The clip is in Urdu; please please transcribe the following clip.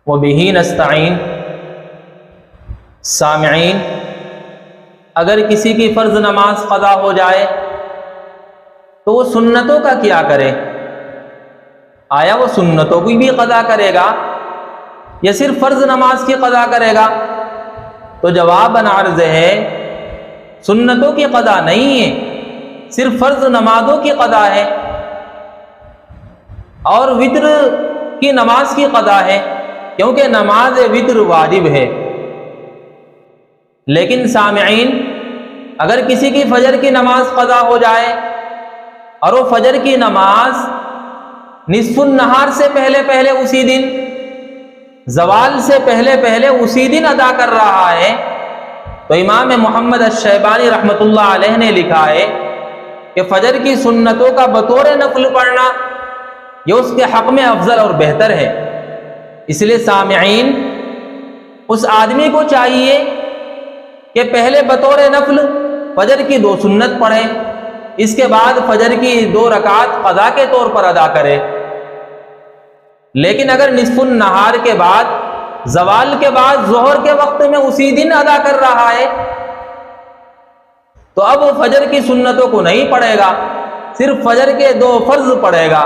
وبہ نستعین۔ سامعین، اگر کسی کی فرض نماز قضا ہو جائے تو وہ سنتوں کا کیا کرے؟ آیا وہ سنتوں کی بھی قضا کرے گا یا صرف فرض نماز کی قضا کرے گا؟ تو جواب عرض ہے سنتوں کی قضا نہیں ہے، صرف فرض نمازوں کی قضا ہے، اور وتر کی نماز کی قضا ہے، کیونکہ نماز وتر واجب ہے۔ لیکن سامعین، اگر کسی کی فجر کی نماز قضا ہو جائے اور وہ فجر کی نماز نصف النہار سے پہلے پہلے اسی دن، زوال سے پہلے پہلے اسی دن ادا کر رہا ہے، تو امام محمد الشیبانی رحمۃ اللہ علیہ نے لکھا ہے کہ فجر کی سنتوں کا بطور نفل پڑھنا یہ اس کے حق میں افضل اور بہتر ہے۔ اس لیے سامعین، اس آدمی کو چاہیے کہ پہلے بطور نفل فجر کی 2 سنت پڑھے، اس کے بعد فجر کی 2 رکعات قضا کے طور پر ادا کرے۔ لیکن اگر نصف النہار کے بعد، زوال کے بعد ظہر کے وقت میں اسی دن ادا کر رہا ہے تو اب وہ فجر کی سنتوں کو نہیں پڑھے گا، صرف فجر کے 2 فرض پڑھے گا۔